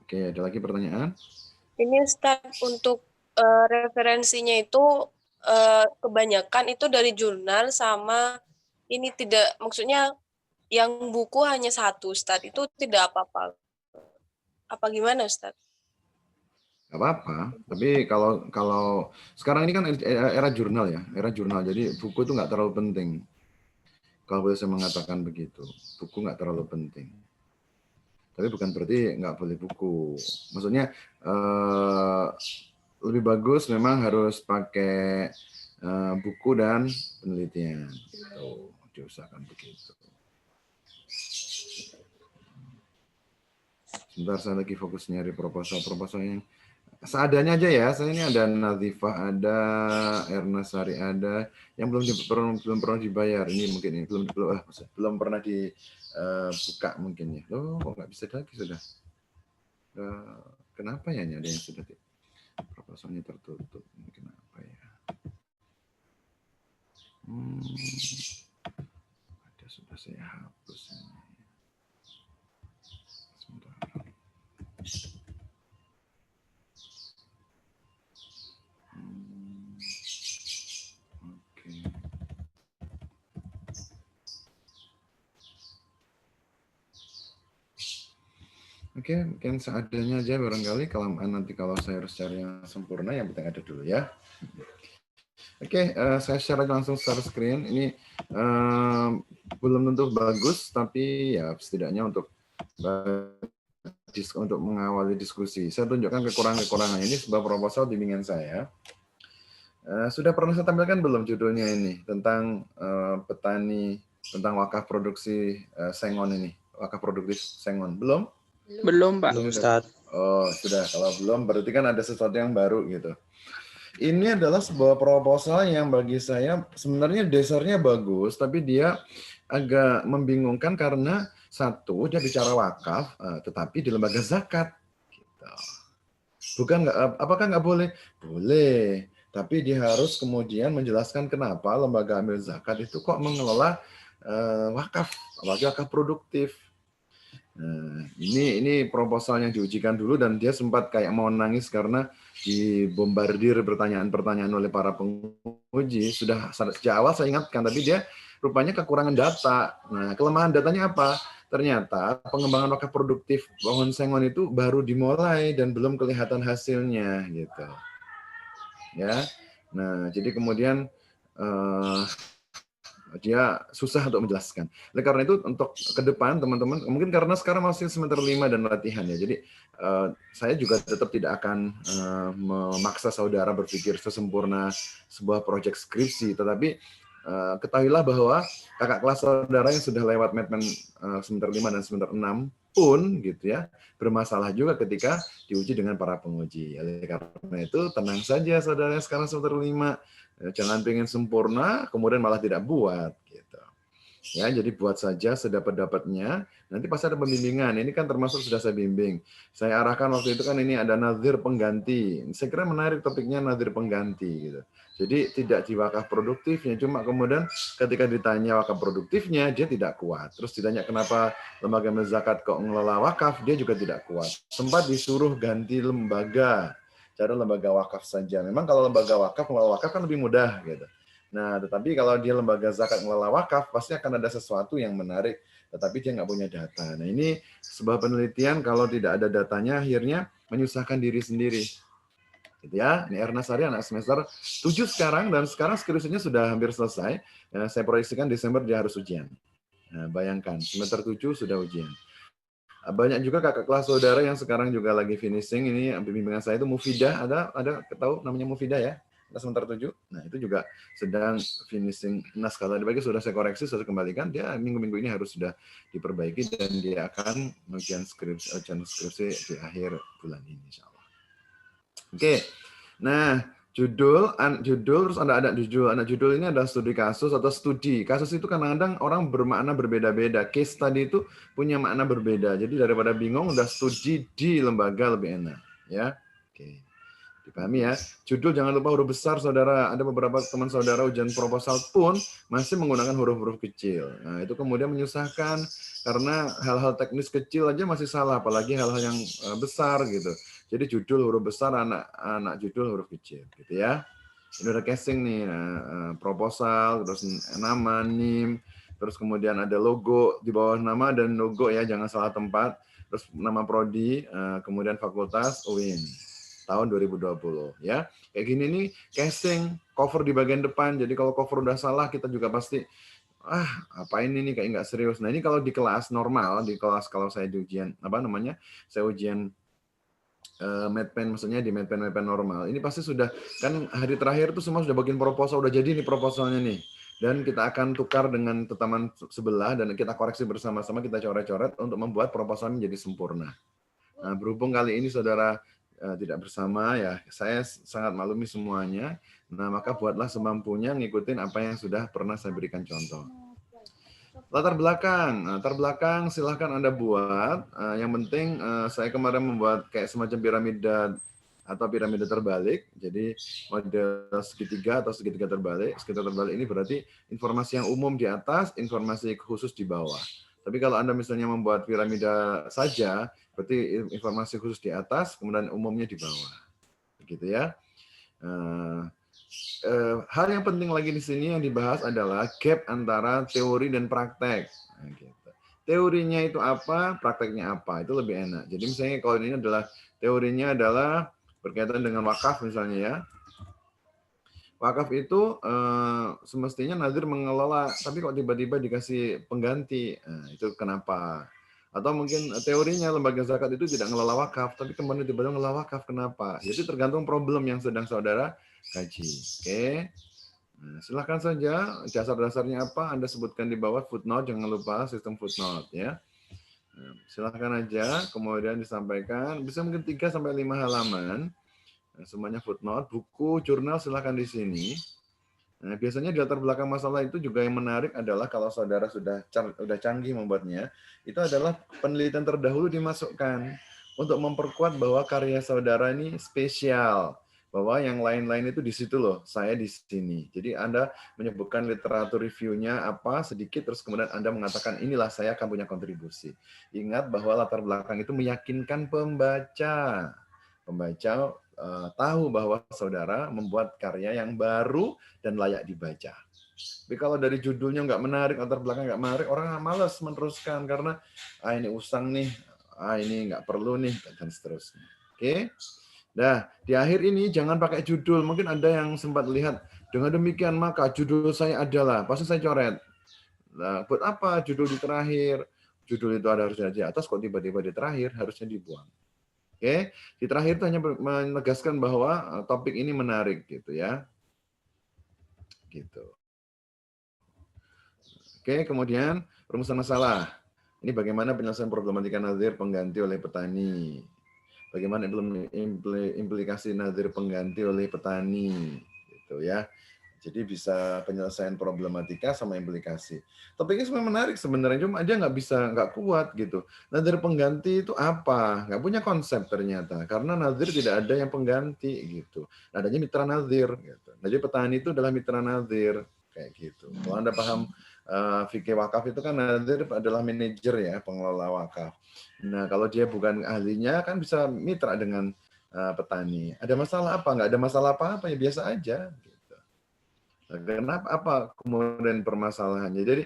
Oke, ada lagi pertanyaan? Ini Ustaz, untuk referensinya itu kebanyakan itu dari jurnal sama ini tidak, maksudnya yang buku hanya satu Ustaz, itu tidak apa-apa. Apa gimana Ustaz? Gak apa-apa, tapi kalau sekarang ini kan era jurnal ya, era jurnal, jadi buku itu nggak terlalu penting. Kalau boleh saya mengatakan begitu, buku nggak terlalu penting. Tapi bukan berarti nggak boleh buku. Maksudnya lebih bagus memang harus pakai buku dan penelitian. Gitu. Diusahakan begitu. Sebentar, saya lagi fokus nyari proposal yang seadanya aja ya. Saya ini ada Nazifah, ada Erna Sari, ada yang belum pernah dibayar. Ini mungkin ini belum pernah dibuka mungkin ya. Loh, kok nggak bisa lagi sudah? Kenapa ya ini ada yang sudah proposalnya tertutup? Kenapa ya? Ada sudah saya hapus. Sebentar. Oke, mungkin seadanya aja barangkali. Kalau saya harus cari yang sempurna, yang penting ada dulu ya. Oke, saya share langsung share screen. Ini belum tentu bagus, tapi ya setidaknya untuk mengawali diskusi. Saya tunjukkan kekurangan-kekurangan. Ini sebuah proposal bimbingan saya. Sudah pernah saya tampilkan belum judulnya ini tentang petani, tentang wakaf produksi sengon ini, wakaf produktif sengon? Belum? Belum, Pak. Belum, Ustaz. Oh, sudah. Kalau belum berarti kan ada sesuatu yang baru gitu. Ini adalah sebuah proposal yang bagi saya sebenarnya dasarnya bagus, tapi dia agak membingungkan karena satu, dia bicara wakaf, tetapi di lembaga zakat. Gitu. Bukan apakah nggak boleh? Boleh. Tapi dia harus kemudian menjelaskan kenapa lembaga amil zakat itu kok mengelola wakaf, apalagi wakaf produktif. Nah, ini proposal yang diujikan dulu dan dia sempat kayak mau nangis karena dibombardir pertanyaan-pertanyaan oleh para penguji. Sudah sejak awal saya ingatkan, tapi dia rupanya kekurangan data. Nah, kelemahan datanya apa? Ternyata pengembangan wakaf produktif pohon sengon itu baru dimulai dan belum kelihatan hasilnya, gitu. Ya, nah jadi kemudian dia susah untuk menjelaskan. Oleh karena itu untuk ke depan teman-teman, mungkin karena sekarang masih semester 5 dan latihan ya, jadi saya juga tetap tidak akan memaksa saudara berpikir sesempurna sebuah proyek skripsi, tetapi ketahuilah bahwa kakak kelas saudara yang sudah lewat Medman semester 5 dan semester 6 pun gitu ya, bermasalah juga ketika diuji dengan para penguji. Oleh karena itu tenang saja saudara yang sekarang semester 5. Jangan pengen sempurna, kemudian malah tidak buat. Gitu. Ya, jadi buat saja sedapat-dapatnya. Nanti pas ada pembimbingan, ini kan termasuk sudah saya bimbing. Saya arahkan waktu itu kan ini ada nazir pengganti. Saya kira menarik topiknya nazir pengganti. Gitu. Jadi tidak di wakaf produktifnya, cuma kemudian ketika ditanya wakaf produktifnya, dia tidak kuat. Terus ditanya kenapa lembaga zakat kok ngelola wakaf, dia juga tidak kuat. Sempat disuruh ganti lembaga. Cara lembaga wakaf saja. Memang kalau lembaga wakaf, ngelola wakaf kan lebih mudah gitu. Nah, tetapi kalau dia lembaga zakat ngelola wakaf, pasti akan ada sesuatu yang menarik, tetapi dia nggak punya data. Nah, ini sebuah penelitian kalau tidak ada datanya, akhirnya menyusahkan diri sendiri. Gitu ya. Ini Erna Sari, anak semester 7 sekarang, dan sekarang skripsinya sudah hampir selesai. Ya, saya proyeksikan Desember dia harus ujian. Nah, bayangkan, semester 7 sudah ujian. Banyak juga kakak kelas saudara yang sekarang juga lagi finishing. Ini bimbingan saya itu Mufidah, ada tahu namanya Mufidah ya, semester 7. Nah, itu juga sedang finishing naskah tadi pagi, sudah saya koreksi, sudah saya kembalikan. Dia minggu-minggu ini harus sudah diperbaiki dan dia akan ujian skripsi di akhir bulan ini insyaallah. Oke. Nah, judul terus ada judul ini adalah studi kasus atau studi. Kasus itu kadang-kadang orang bermakna berbeda-beda. Case study itu punya makna berbeda. Jadi daripada bingung udah studi di lembaga lebih enak, ya. Oke. Dipahami ya. Judul jangan lupa huruf besar, saudara. Ada beberapa teman saudara ujian proposal pun masih menggunakan huruf-huruf kecil. Nah, itu kemudian menyusahkan karena hal-hal teknis kecil aja masih salah, apalagi hal-hal yang besar gitu. Jadi judul huruf besar, anak judul huruf kecil, gitu ya. Ini udah casing nih, proposal, terus nama, NIM, terus kemudian ada logo di bawah nama dan logo ya, jangan salah tempat. Terus nama prodi, kemudian fakultas, UIN tahun 2020 ya. Kayak gini nih casing cover di bagian depan. Jadi kalau cover udah salah kita juga pasti apa ini nih kayak nggak serius. Nah, ini kalau di kelas normal, di kelas kalau saya di ujian saya ujian medpen, maksudnya di medpen normal. Ini pasti sudah kan hari terakhir tuh semua sudah bikin proposal, udah jadi nih proposalnya nih. Dan kita akan tukar dengan teman sebelah dan kita koreksi bersama-sama, kita coret-coret untuk membuat proposal menjadi sempurna. Nah, berhubung kali ini saudara tidak bersama ya, saya sangat maklumi semuanya. Nah, maka buatlah semampunya ngikutin apa yang sudah pernah saya berikan contoh. Latar belakang silahkan Anda buat. Yang penting saya kemarin membuat kayak semacam piramida atau piramida terbalik. Jadi model segitiga atau segitiga terbalik. Segitiga terbalik ini berarti informasi yang umum di atas, informasi khusus di bawah. Tapi kalau Anda misalnya membuat piramida saja, berarti informasi khusus di atas, kemudian umumnya di bawah. Begitu ya. Hal yang penting lagi di sini yang dibahas adalah gap antara teori dan praktek. Nah, gitu. Teorinya itu apa, prakteknya apa, itu lebih enak. Jadi misalnya kalau ini adalah teorinya adalah berkaitan dengan wakaf misalnya ya. Wakaf itu semestinya nazir mengelola, tapi kok tiba-tiba dikasih pengganti, nah, itu kenapa? Atau mungkin teorinya lembaga zakat itu tidak ngelola wakaf, tapi kembali tiba-tiba ngelola wakaf, kenapa? Jadi tergantung problem yang sedang saudara kaji. Oke, nah, silahkan saja dasar-dasarnya apa Anda sebutkan di bawah footnote, jangan lupa sistem footnote ya. Nah, silahkan aja, kemudian disampaikan, bisa mungkin 3-5 halaman. Nah, semuanya footnote, buku, jurnal silahkan di sini. Nah, biasanya di latar belakang masalah itu juga yang menarik adalah kalau saudara sudah canggih membuatnya, itu adalah penelitian terdahulu dimasukkan untuk memperkuat bahwa karya saudara ini spesial, bahwa yang lain-lain itu di situ loh, saya di sini. Jadi Anda menyebutkan literatur reviewnya apa sedikit, terus kemudian Anda mengatakan inilah saya akan punya kontribusi. Ingat bahwa latar belakang itu meyakinkan pembaca. Pembaca tahu bahwa saudara membuat karya yang baru dan layak dibaca. Tapi kalau dari judulnya nggak menarik, latar belakang nggak menarik, orang malas meneruskan karena ini usang nih, ini nggak perlu nih, dan seterusnya. Oke. Nah, di akhir ini jangan pakai judul. Mungkin ada yang sempat lihat, dengan demikian maka judul saya adalah, pasti saya coret. Nah, buat apa judul di terakhir? Judul itu ada harusnya di atas, kok tiba-tiba di terakhir, harusnya dibuang. Oke, di terakhir itu hanya menegaskan bahwa topik ini menarik gitu ya. Gitu. Oke, kemudian rumusan masalah. Ini bagaimana penyelesaian problematika nazir pengganti oleh petani. Bagaimana implikasi nazir pengganti oleh petani gitu ya. Jadi bisa penyelesaian problematika sama implikasi. Topiknya sebenarnya menarik sebenarnya, cuma dia nggak kuat gitu. Nazir pengganti itu apa? Nggak punya konsep ternyata, karena nazir tidak ada yang pengganti gitu. Adanya mitra nazir. Gitu. Nah, jadi petani itu adalah mitra nazir kayak gitu. Kalau Anda paham fikih wakaf itu kan nazir adalah manajer ya, pengelola wakaf. Nah, kalau dia bukan ahlinya kan bisa mitra dengan petani. Ada masalah apa? Nggak ada masalah apa-apa ya biasa aja. Kenapa apa kemudian permasalahannya? Jadi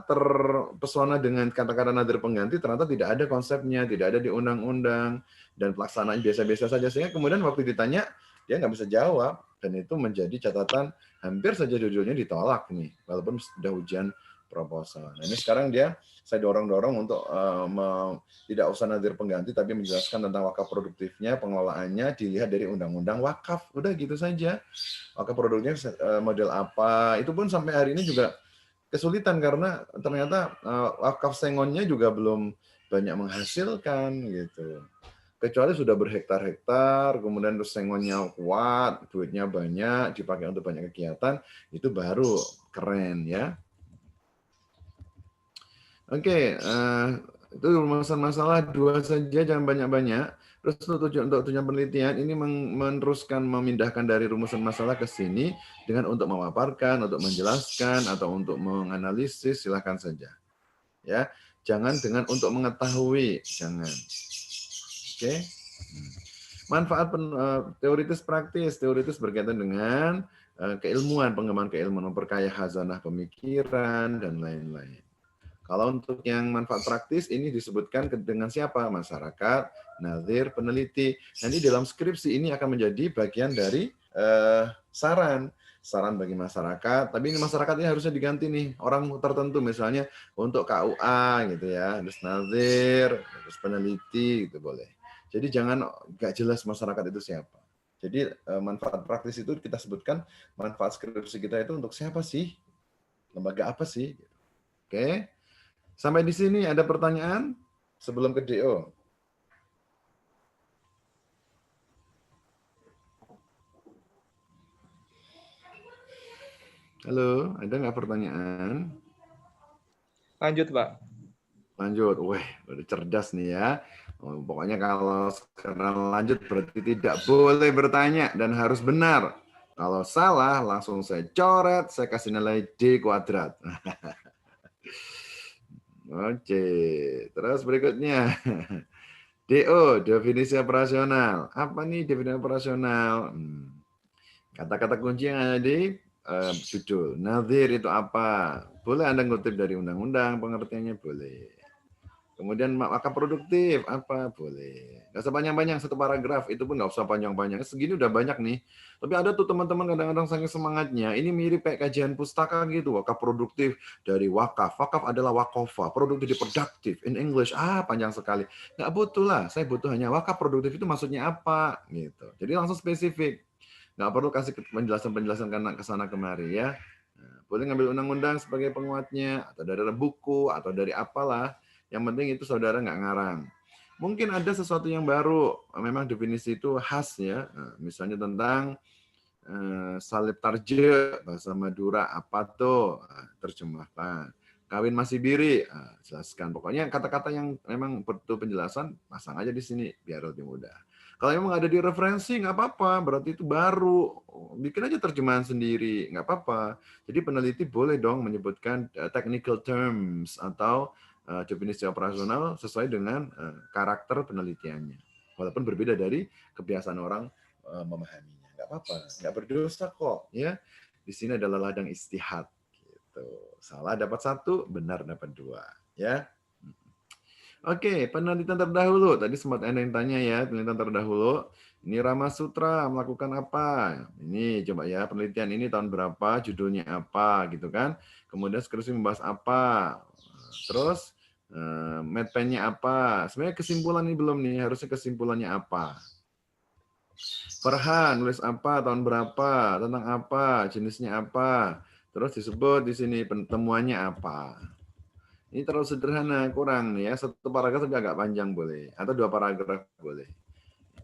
terpesona dengan kata-kata nazir pengganti ternyata tidak ada konsepnya, tidak ada di undang-undang dan pelaksanaan biasa-biasa saja sehingga kemudian waktu ditanya dia nggak bisa jawab dan itu menjadi catatan hampir saja judulnya ditolak nih walaupun sudah ujian proposal. Nah, ini sekarang saya dorong-dorong untuk tidak usah nazir pengganti tapi menjelaskan tentang wakaf produktifnya, pengelolaannya dilihat dari undang-undang wakaf. Udah gitu saja. Wakaf produktifnya model apa? Itu pun sampai hari ini juga kesulitan karena ternyata wakaf sengonnya juga belum banyak menghasilkan gitu. Kecuali sudah berhektar-hektar, kemudian terus sengonnya kuat, duitnya banyak, dipakai untuk banyak kegiatan, itu baru keren ya. Oke, itu rumusan masalah 2 saja, jangan banyak-banyak. Terus untuk tujuan penelitian ini meneruskan memindahkan dari rumusan masalah ke sini dengan untuk memaparkan, untuk menjelaskan atau untuk menganalisis silakan saja. Ya, jangan dengan untuk mengetahui, jangan. Oke. Manfaat teoritis praktis. Teoritis berkaitan dengan keilmuan, pengembangan keilmuan, memperkaya khazanah pemikiran dan lain-lain. Kalau untuk yang manfaat praktis ini disebutkan dengan siapa? Masyarakat, nazir, peneliti. Nanti dalam skripsi ini akan menjadi bagian dari saran bagi masyarakat. Tapi ini masyarakat ini harusnya diganti nih orang tertentu, misalnya untuk KUA gitu ya, terus nazir, terus peneliti gitu boleh. Jadi jangan nggak jelas masyarakat itu siapa. Jadi manfaat praktis itu kita sebutkan manfaat skripsi kita itu untuk siapa sih? Lembaga apa sih? Oke. Sampai di sini ada pertanyaan sebelum ke DO? Halo, ada nggak pertanyaan? Lanjut, Pak. Lanjut. Wah, udah cerdas nih ya. Pokoknya kalau sekarang lanjut berarti tidak boleh bertanya dan harus benar. Kalau salah langsung saya coret, saya kasih nilai D kuadrat. Oke, terus berikutnya. DO, definisi operasional. Apa nih definisi operasional? Kata-kata kunci yang ada di judul. Nazir itu apa? Boleh Anda ngutip dari undang-undang, pengertiannya boleh. Kemudian maka produktif, apa? Boleh. Nggak usah panjang-panjang, satu paragraf, itu pun nggak usah panjang-panjang. Segini udah banyak nih. Tapi ada tuh teman-teman kadang-kadang saking semangatnya, ini mirip kayak kajian pustaka gitu, wakaf produktif dari wakaf. Wakaf adalah wakofa, produktif di produktif, in English. Panjang sekali. Nggak butuh lah, saya butuh hanya wakaf produktif itu maksudnya apa? Gitu. Jadi langsung spesifik. Nggak perlu kasih penjelasan-penjelasan karena kesana kemari ya. Nah, boleh ngambil undang-undang sebagai penguatnya, atau dari buku, atau dari apalah. Yang penting itu saudara nggak ngarang. Mungkin ada sesuatu yang baru, memang definisi itu khas ya. Misalnya tentang salib tarje, bahasa Madura apa tuh, terjemahkan. Kawin masih biri, jelaskan. Pokoknya kata-kata yang memang perlu penjelasan, pasang aja di sini biar lebih mudah. Kalau memang ada di referensi, nggak apa-apa, berarti itu baru. Bikin aja terjemahan sendiri, nggak apa-apa. Jadi peneliti boleh dong menyebutkan technical terms atau definisi operasional sesuai dengan karakter penelitiannya. Walaupun berbeda dari kebiasaan orang memahaminya. Nggak apa-apa, nggak berdosa kok. Ya, di sini adalah ladang istihad. Gitu. Salah dapat satu, benar dapat dua. Ya. Oke, penelitian terdahulu. Tadi sempat ada yang tanya ya, penelitian terdahulu. Ini Rama Sutra melakukan apa? Ini coba ya, penelitian ini tahun berapa, judulnya apa gitu kan. Kemudian skripsi membahas apa. Terus medpennya apa. Sebenarnya kesimpulan ini belum nih, harusnya kesimpulannya apa. Farhan nulis apa, tahun berapa, tentang apa, jenisnya apa. Terus disebut di sini temuannya apa. Ini terlalu sederhana, kurang nih ya. Satu paragraf tapi agak panjang boleh, atau dua paragraf boleh.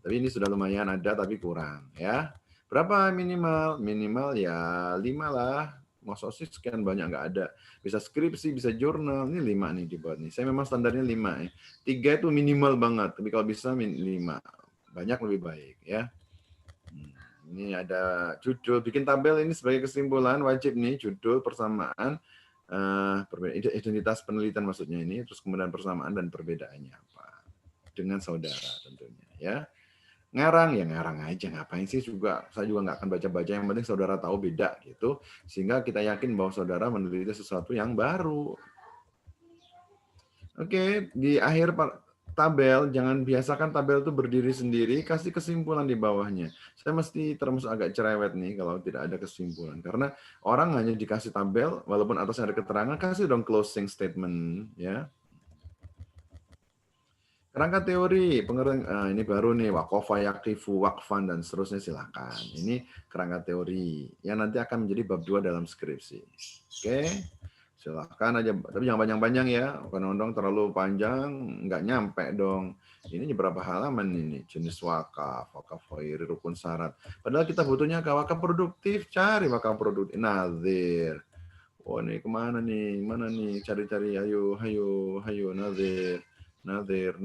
Tapi ini sudah lumayan ada, tapi kurang ya. Berapa minimal? Minimal ya 5 lah. Masa sih sekian banyak nggak ada. Bisa skripsi, bisa jurnal. Ini 5 nih dibuat nih. Saya memang standarnya 5 ya. 3 itu minimal banget, tapi kalau bisa 5. Banyak lebih baik ya. Ini ada judul, bikin tabel ini sebagai kesimpulan wajib nih, judul, persamaan, identitas penelitian maksudnya ini, terus kemudian persamaan dan perbedaannya apa dengan saudara tentunya ya. Ngarang ya ngarang aja, ngapain sih juga, saya juga nggak akan baca-baca, yang penting saudara tahu beda gitu, sehingga kita yakin bahwa saudara meneliti sesuatu yang baru. Oke, di akhir tabel, jangan biasakan tabel itu berdiri sendiri, kasih kesimpulan di bawahnya. Saya mesti termasuk agak cerewet nih kalau tidak ada kesimpulan. Karena orang hanya dikasih tabel, walaupun atasnya ada keterangan, kasih dong closing statement. Ya. Kerangka teori, ini baru nih, wakofa, yakifu, wakfan, dan seterusnya silakan. Ini kerangka teori, yang nanti akan menjadi bab 2 dalam skripsi. Oke. Silahkan aja, tapi jangan panjang-panjang ya. Kadang-kadang terlalu panjang, nggak nyampe dong. Ini berapa halaman ini? Jenis wakaf, wakaf khairi, rukun syarat. Padahal kita butuhnya wakaf produktif, cari wakaf produktif. Nazir. Oh ini kemana nih? Mana nih? Cari-cari, ayo, ayo, ayo, nazir. Nadir,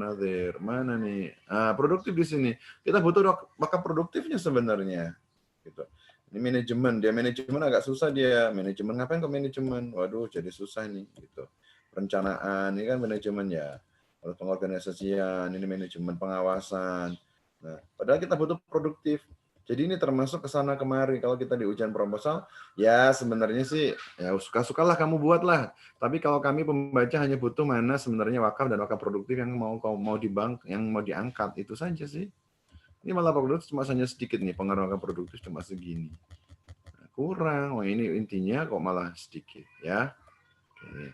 mana nih? Produktif di sini. Kita butuh bakat produktifnya sebenarnya. Gitu. Ini manajemen, dia manajemen agak susah dia. Manajemen ngapain ke manajemen? Waduh, jadi susah nih. Gitu. Perencanaan, ini kan manajemen ya. Kalau pengorganisasian, ini manajemen pengawasan. Nah, padahal kita butuh produktif. Jadi ini termasuk ke sana kemari. Kalau kita di ujian proposal, ya sebenarnya sih ya suka-sukalah kamu buatlah. Tapi kalau kami pembaca hanya butuh mana sebenarnya wakaf dan wakaf produktif yang mau diangkat itu saja sih. Ini malah produktif cuma hanya sedikit nih, pengaruh wakaf produktif cuma segini. Nah, kurang. Oh ini intinya kok malah sedikit ya. Oke.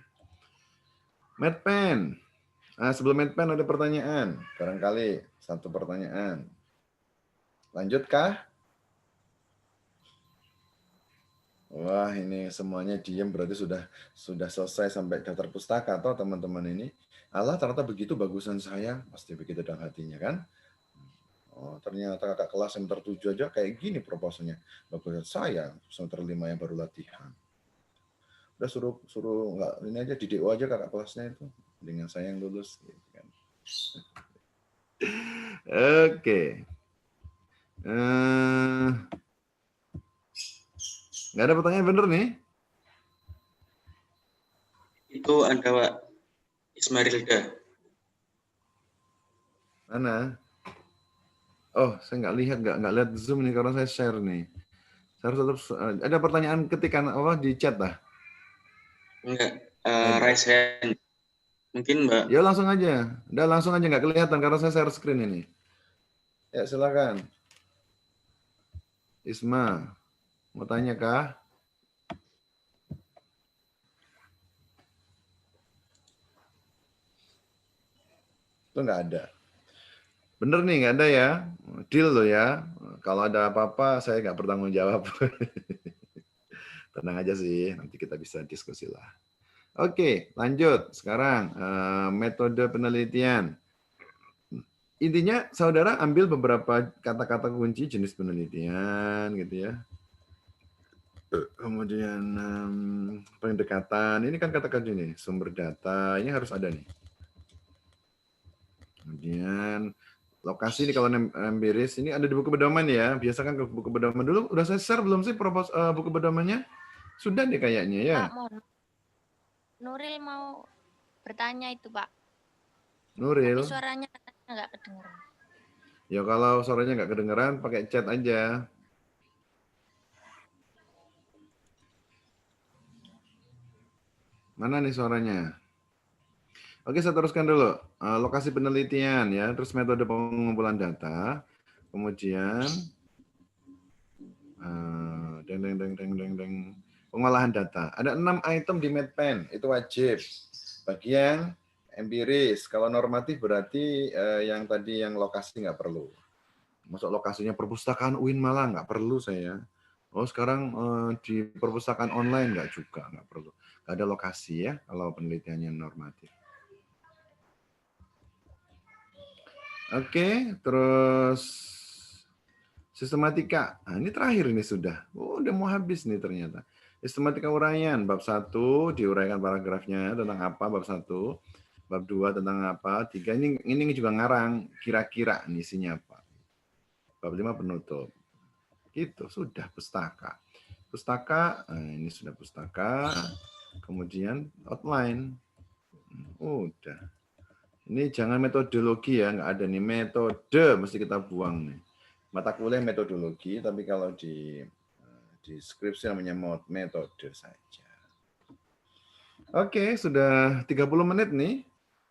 Medpen. Sebelum Medpen ada pertanyaan. Barangkali satu pertanyaan. Lanjutkah? Wah, ini semuanya diam berarti sudah selesai sampai daftar pustaka atau teman-teman ini. Allah ternyata begitu bagusan saya, pasti begitu dalam hatinya kan? Oh, ternyata kakak kelas semester 7 aja kayak gini proposalnya. Bagusan saya semester 5 yang baru latihan. Udah suruh nggak ini aja di DO aja kakak kelasnya itu dengan saya yang lulus gitu kan. Oke. Nggak ada pertanyaan bener nih? Itu ada Pak Ismarilda. Mana? Oh, saya nggak lihat Zoom nih karena saya share nih. Saya harus tetap ada pertanyaan ketikan apa di chat lah. Enggak, raise hand. Mungkin Mbak. Ya langsung aja. Udah langsung aja nggak kelihatan karena saya share screen ini. Ya silakan. Isma, mau tanya kah? Itu nggak ada. Bener nih nggak ada ya. Deal loh ya. Kalau ada apa-apa saya nggak bertanggung jawab. Tenang aja sih. Nanti kita bisa diskusi lah. Oke, lanjut. Sekarang metode penelitian. Intinya saudara ambil beberapa kata-kata kunci jenis penelitian gitu ya. Kemudian pendekatan, ini kan kata kunci nih, sumber data, ini harus ada nih. Kemudian lokasi nih kalau empiris, ini ada di buku pedoman ya. Biasa kan ke buku pedoman dulu, udah saya share belum sih buku pedomannya? Sudah deh kayaknya ya. Pak, mohon. Nuril mau bertanya itu Pak. Nuril. Tapi suaranya katanya nggak kedengeran. Ya kalau suaranya nggak kedengeran, pakai chat aja. Mana nih suaranya? Oke, saya teruskan dulu. Lokasi penelitian ya, terus metode pengumpulan data, kemudian pengolahan data. Ada 6 item di Medpen, itu wajib. Bagi yang empiris, kalau normatif berarti yang tadi yang lokasi nggak perlu. Masuk lokasinya perpustakaan UIN Malang nggak perlu saya. Oh sekarang di perpustakaan online nggak juga, nggak perlu. Nggak ada lokasi ya kalau penelitiannya normatif. Oke, terus sistematika. Nah, ini terakhir ini sudah. Oh, udah mau habis nih ternyata. Sistematika uraian bab 1 diuraikan paragrafnya tentang apa bab 1, bab 2 tentang apa, 3 ini juga ngarang kira-kira isinya apa. Bab 5 penutup. Gitu, sudah pustaka. Pustaka, nah ini sudah pustaka. Kemudian outline. Udah. Ini jangan metodologi ya, nggak ada nih metode, mesti kita buang nih. Mata kuliah metodologi, tapi kalau di skripsi namanya metode saja. Oke, sudah 30 menit nih.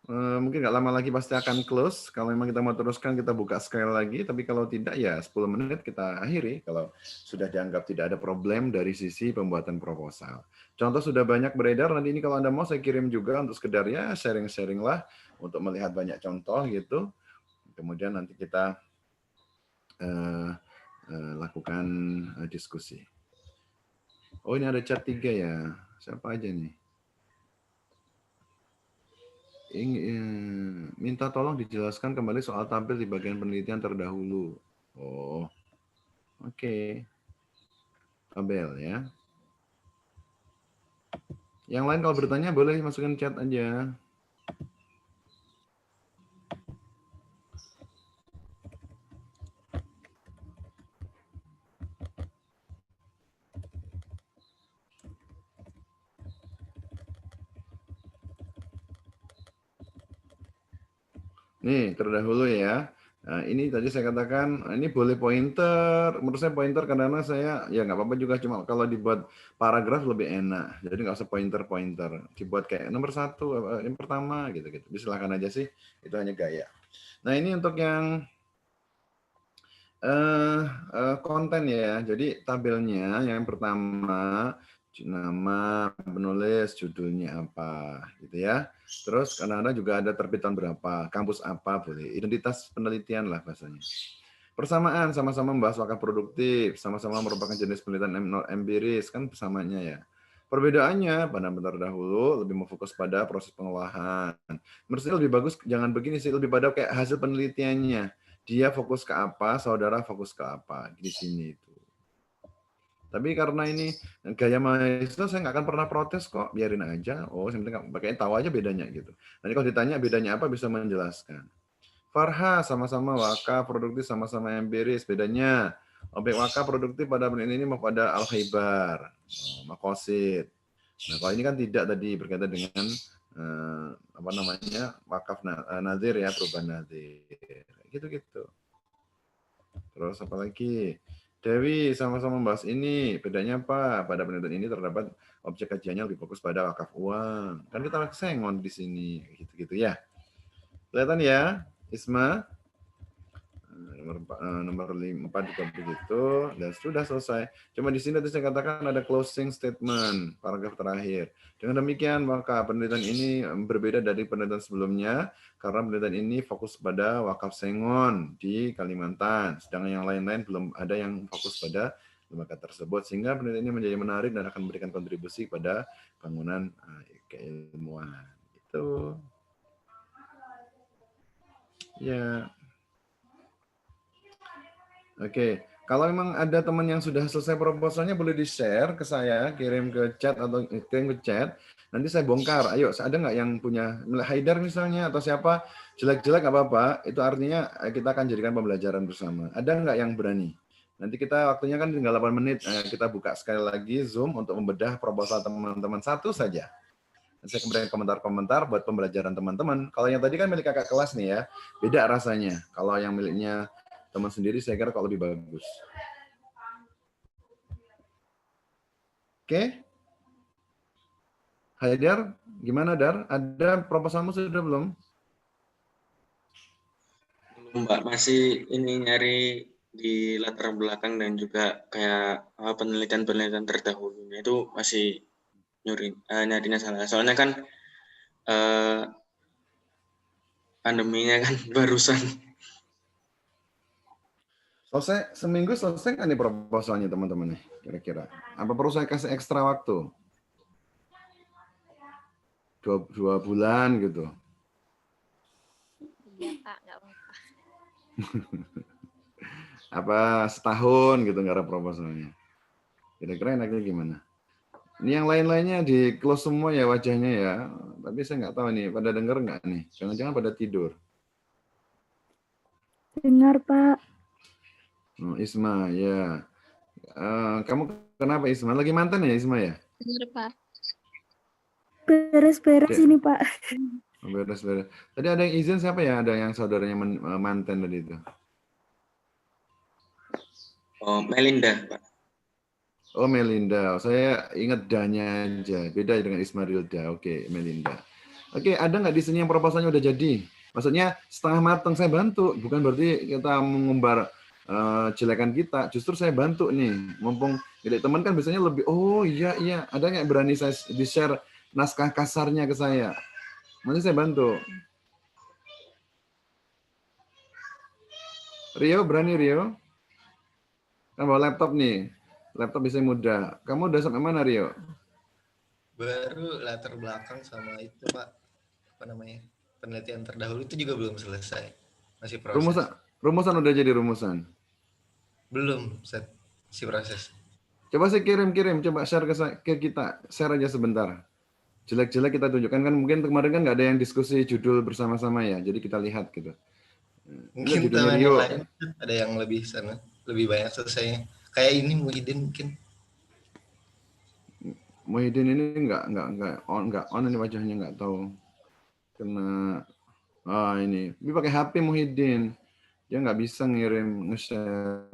Mungkin nggak lama lagi pasti akan close. Kalau memang kita mau teruskan, kita buka sekali lagi. Tapi kalau tidak, ya 10 menit kita akhiri. Kalau sudah dianggap tidak ada problem dari sisi pembuatan proposal. Contoh sudah banyak beredar. Nanti ini kalau Anda mau, saya kirim juga untuk sekedar ya sharing-sharing lah. Untuk melihat banyak contoh gitu. Kemudian nanti kita lakukan diskusi. Oh ini ada chat 3 ya. Siapa aja nih? Minta tolong dijelaskan kembali soal tampil di bagian penelitian terdahulu. Oh, oke. Tabel ya. Yang lain kalau bertanya boleh masukin chat aja. Nih, terdahulu ya. Nah, ini tadi saya katakan, ini boleh pointer. Menurut saya pointer karena saya, ya nggak apa-apa juga. Cuma kalau dibuat paragraf lebih enak. Jadi nggak usah pointer-pointer. Dibuat kayak nomor 1, yang pertama gitu-gitu. Silakan aja sih, itu hanya gaya. Nah, ini untuk yang konten ya. Jadi tabelnya yang pertama, nama penulis, judulnya apa gitu ya. Terus kadang-kadang juga ada terbitan berapa, kampus apa boleh, identitas penelitian lah bahasanya. Persamaan, sama-sama membahas wakaf produktif, sama-sama merupakan jenis penelitian empiris, kan persamanya ya. Perbedaannya pada terdahulu lebih memfokus pada proses pengolahan. Menurut saya lebih bagus, jangan begini sih, lebih pada kayak hasil penelitiannya. Dia fokus ke apa, saudara fokus ke apa di sini itu. Tapi karena ini gaya mahasiswa, saya nggak akan pernah protes kok, biarin aja. Oh, yang penting pakainya tahu aja bedanya gitu. Nanti kalau ditanya bedanya apa, bisa menjelaskan. Farha sama-sama wakaf produktif, sama-sama empiris. Bedanya objek wakaf produktif pada penelitian ini mau pada al-khibar, makosid. Nah, kalau ini kan tidak tadi berkaitan dengan apa namanya wakaf nazir ya, perubahan nazir. Gitu-gitu. Terus apa lagi? Dewi sama-sama membahas ini. Bedanya apa? Pada penelitian ini terdapat objek kajiannya lebih fokus pada wakaf uang. Kan kita sengon di sini. Gitu-gitu ya. Kelihatan ya, Isma? Nomor 4 juga begitu. Dan sudah selesai. Cuma di sini saya katakan ada closing statement. Paragraf terakhir. Dengan demikian, maka penelitian ini berbeda dari penelitian sebelumnya. Karena penelitian ini fokus pada wakaf sengon di Kalimantan. Sedangkan yang lain-lain belum ada yang fokus pada lembaga tersebut. Sehingga penelitian ini menjadi menarik dan akan memberikan kontribusi pada bangunan keilmuan. Itu. Ya. Oke, kalau memang ada teman yang sudah selesai proposalnya boleh di-share ke saya, kirim ke chat atau kirim ke chat. Nanti saya bongkar. Ayo, ada nggak yang punya Haidar misalnya atau siapa jelek-jelek nggak apa-apa. Itu artinya kita akan jadikan pembelajaran bersama. Ada nggak yang berani? Nanti kita waktunya kan tinggal 8 menit. Kita buka sekali lagi Zoom untuk membedah proposal teman-teman satu saja. Saya berikan komentar-komentar buat pembelajaran teman-teman. Kalau yang tadi kan milik kakak kelas nih ya, beda rasanya. Kalau yang miliknya teman sendiri saya kira kalau lebih bagus. Oke. Haidar, gimana Dar? Ada proposalmu sudah belum? Belum, Mbak. Masih ini nyari di latar belakang dan juga kayak penelitian-penelitian terdahulunya itu masih nyarinya salah. Soalnya kan pandeminya kan barusan. Selesai, seminggu selesai kan nih proposalnya teman-teman nih, kira-kira. Apa perlu saya kasih ekstra waktu? 2 bulan gitu. Iya Pak, nggak apa-apa. Apa setahun gitu nggak ada proposalnya. Kira-kira enaknya gimana? Ini yang lain-lainnya di close semua ya wajahnya ya. Tapi saya nggak tahu nih, pada denger nggak nih? Jangan-jangan pada tidur. Dengar, Pak. Oh, Isma, ya. Kamu kenapa Isma? Lagi mantan ya Isma ya? Benar Pak. Beres-beres Ya. ini, Pak. Beres-beres. Tadi ada yang izin siapa ya? Ada yang saudaranya mantan tadi itu. Oh, Melinda, Pak. Oh, Melinda. Saya ingat Danya aja. Beda dengan Ismarilda. Oke, Melinda. Oke, ada nggak di sini yang proposalnya udah jadi? Maksudnya setengah matang saya bantu. Bukan berarti kita mengumbar jelekan kita. Justru saya bantu nih. Mumpung jadi teman kan biasanya lebih, oh iya, iya. Ada nggak berani saya di-share naskah kasarnya ke saya? Nanti saya bantu. Rio, berani Rio? Kan bawa laptop nih. Laptop bisa mudah. Kamu udah sampai mana Rio? Baru latar belakang sama itu Pak, apa namanya, penelitian terdahulu itu juga belum selesai, masih proses. Rumusan udah jadi rumusan? Belum, masih proses. Coba saya kirim, coba share ke kita, share aja sebentar. Jelek-jelek kita tunjukkan, kan mungkin kemarin kan nggak ada yang diskusi judul bersama-sama ya, jadi kita lihat gitu. Mungkin teman yang lain ada yang lebih sana, lebih banyak selesainya. Kayak ini Muhyiddin mungkin. Muhyiddin ini nggak on ini wajahnya nggak tahu kena Oh ini pakai HP Muhyiddin. Dia nggak bisa ngirim nge-share.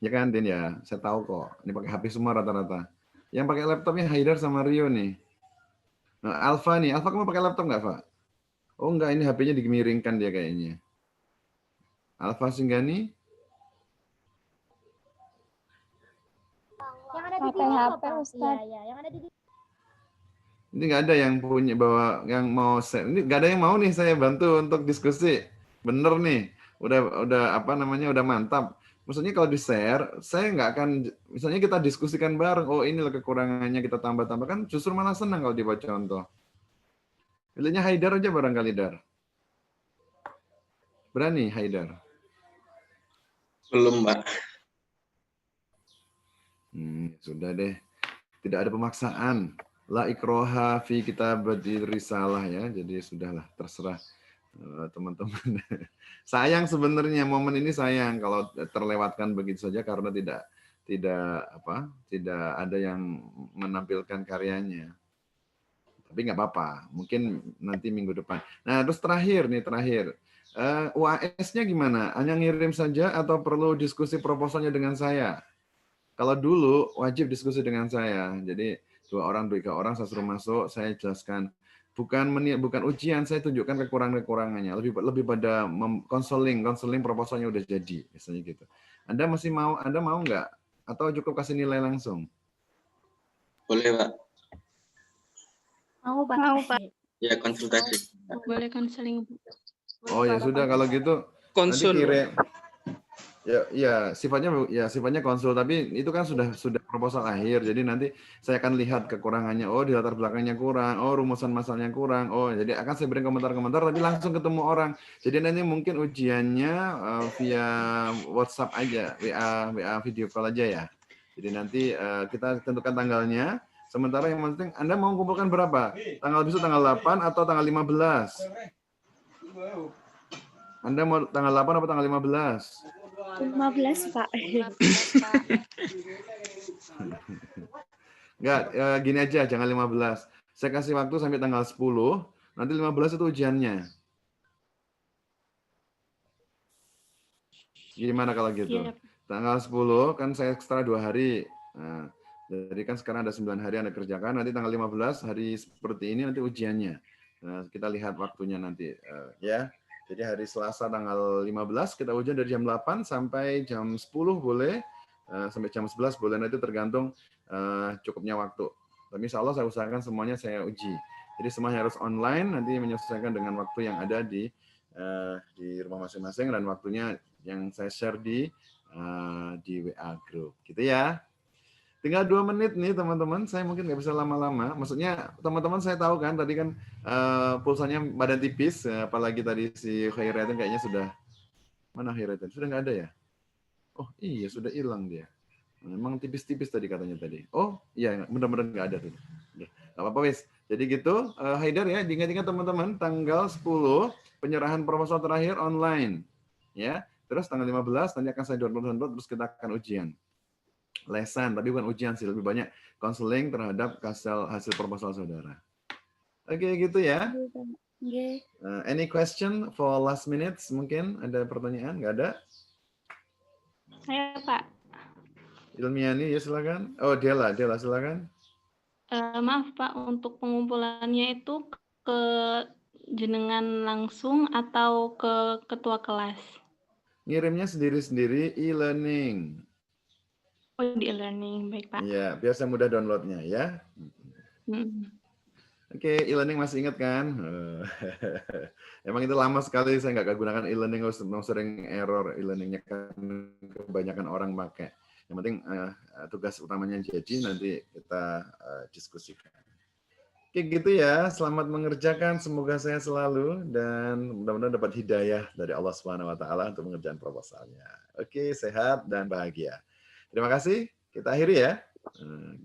Ya kan, Din ya? Saya tahu kok. Ini pakai HP semua rata-rata. Yang pakai laptopnya Haidar sama Rio nih. Nah, Alfa nih. Alfa kamu pakai laptop nggak, Pak? Oh nggak, ini HP-nya dimiringkan dia kayaknya. Alfa Singgani. Yang ada di TV HP, Ustaz. Iya, yang ada di Ini nggak ada yang punya bawa yang mau share. Ini nggak ada yang mau nih saya bantu untuk diskusi. Bener nih. Udah apa namanya? Udah mantap. Maksudnya kalau di-share, saya nggak akan, misalnya kita diskusikan bareng, oh inilah kekurangannya, kita tambah-tambah, kan justru malah senang kalau dibawa contoh. Pilihnya Haidar aja barangkali, Dar. Berani, Haidar? Belum, Mbak. Sudah deh. Tidak ada pemaksaan. La ikroha fi kitabatir risalah ya. Jadi sudahlah, terserah teman-teman. Sayang sebenarnya momen ini sayang kalau terlewatkan begitu saja karena tidak ada yang menampilkan karyanya. Tapi nggak apa-apa, mungkin nanti minggu depan. Nah, terus terakhir, UAS-nya gimana? Hanya ngirim saja atau perlu diskusi proposalnya dengan saya? Kalau dulu wajib diskusi dengan saya. Jadi 2 orang, 3 orang saya suruh masuk, saya jelaskan. Bukan ujian, saya tunjukkan kekurangan-kekurangannya. Lebih pada konseling proposalnya udah jadi, misalnya gitu. Anda mau nggak? Atau cukup kasih nilai langsung? Boleh, Pak. Mau, Pak. Ya, konsultasi. Boleh konseling. Oh ya sudah, kalau gitu nanti Konsul. kirim. Ya, sifatnya konsul, tapi itu kan sudah proposal akhir. Jadi nanti saya akan lihat kekurangannya. Oh, di latar belakangnya kurang. Oh, rumusan masalahnya kurang. Oh, jadi akan saya beri komentar-komentar, tapi langsung ketemu orang. Jadi nanti mungkin ujiannya via WhatsApp aja, WA video call aja ya. Jadi nanti kita tentukan tanggalnya. Sementara yang penting Anda mau kumpulkan berapa? Tanggal besok tanggal 8 atau tanggal 15? Anda mau tanggal 8 atau tanggal 15? 15, Pak. 15, Pak. Enggak, gini aja, jangan 15. Saya kasih waktu sampai tanggal 10, nanti 15 itu ujiannya. Gimana kalau gitu? Iya. Tanggal 10 kan saya ekstra 2 hari. Nah, jadi kan sekarang ada 9 hari Anda kerjakan, nanti tanggal 15 hari seperti ini nanti ujiannya. Nah, kita lihat waktunya nanti ya. Jadi hari Selasa tanggal 15 kita ujian dari jam 8 sampai jam 10 boleh, sampai jam 11 boleh, nanti tergantung cukupnya waktu. Tapi insya Allah saya usahakan semuanya saya uji. Jadi semuanya harus online, nanti menyesuaikan dengan waktu yang ada di rumah masing-masing dan waktunya yang saya share di WA group. Gitu ya. Tinggal 2 menit nih teman-teman, saya mungkin nggak bisa lama-lama. Maksudnya teman-teman saya tahu kan, tadi kan pulsanya badan tipis, apalagi tadi si Khairatin kayaknya sudah, mana Khairatin? Sudah nggak ada ya? Oh iya, sudah hilang dia. Memang tipis-tipis tadi katanya tadi. Oh iya, benar-benar nggak ada tuh. Nggak apa-apa wis. Jadi gitu, Haidar ya, diingat-ingat teman-teman, tanggal 10 penyerahan proposal terakhir online. Ya, terus tanggal 15 nanti akan saya download terus kita akan ujian. Lesan, tapi bukan ujian sih, lebih banyak konseling terhadap hasil proposal saudara. Oke, gitu ya. Any question for last minutes? Mungkin ada pertanyaan? Nggak ada? Saya, Pak. Ilmiani, ya silakan. Oh, Dela silakan. Maaf, Pak, untuk pengumpulannya itu ke jenengan langsung atau ke ketua kelas? Ngirimnya sendiri-sendiri e-learning. Oh, di e-learning, baik, Pak. Iya, biar saya mudah downloadnya ya. Oke, e-learning masih ingat kan? Emang itu lama sekali saya nggak gunakan e-learning, sering error e-learningnya kan kebanyakan orang pakai. Yang penting tugas utamanya jadi nanti kita diskusikan. Oke gitu ya, selamat mengerjakan, semoga saya selalu dan mudah-mudahan dapat hidayah dari Allah Subhanahu wa taala untuk mengerjakan proposalnya. Oke, sehat dan bahagia. Terima kasih. Kita akhiri ya.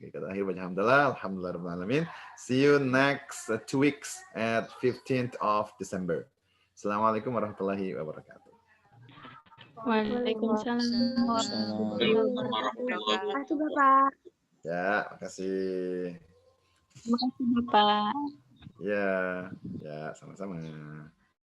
Kita akhiri baca alhamdulillah, alhamdulillahirabbil alamin. See you next 2 weeks at 15th of December. Assalamualaikum warahmatullahi wabarakatuh. Waalaikumsalam. Terima kasih, Bapak. Ya, makasih. Terima kasih, Bapak. Ya. Ya, ya sama-sama.